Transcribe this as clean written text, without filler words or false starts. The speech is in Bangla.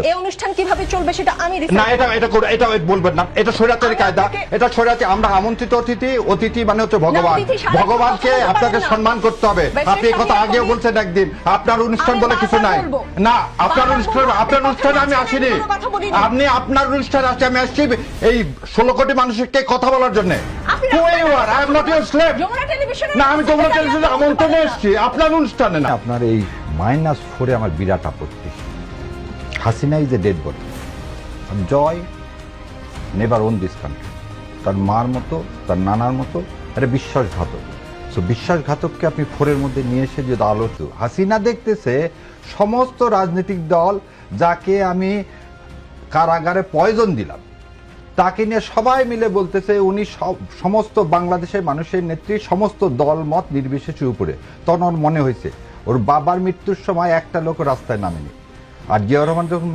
এই অনুষ্ঠান কিভাবে চলবে সেটা আমি না, এটা বলবেন না, এটা স্বৈরাচারী কায়দা, এটা স্বৈরাচারী। আমরা আমন্ত্রিত অতিথি মানে হচ্ছে ভগবান, ভগবানকে আপনাকে সম্মান করতে হবে। আপনি এই কথা আগেও বলছেন একদিন, আপনার অনুষ্ঠান বলে কিছু নাই। না, আপনার অনুষ্ঠানে আমি আসিনি, আপনি আপনার অনুষ্ঠানে আসছি, আমি আসছি এই 16 কোটি মানুষকে কথা বলার জন্য। না, আমি যমুনা টেলিভিশনে আমন্ত্রণে এসেছি, আপনার অনুষ্ঠানে না। আপনার এই -4-এ আমার বিরাট আপত্তি। Hasina is a dead body, Joy never own this country. তার মার মতো, তার নানার মতো একটা বিশ্বাসঘাতক। সো বিশ্বাসঘাতককে আপনি 4-এর মধ্যে নিয়ে এসে যদি আলোচ, হাসিনা দেখতেছে সমস্ত রাজনৈতিক দল যাকে আমি কারাগারে পয়জন দিলাম, তাকে নিয়ে সবাই মিলে বলতেছে উনি সমস্ত বাংলাদেশের মানুষের নেত্রী, সমস্ত দল মত নির্বিশেষে উপরে। তখন ওর মনে হয়েছে ওর বাবার মৃত্যুর সময় একটা লোক রাস্তায় নামেনি। আর জিয়াউর রহমান যখন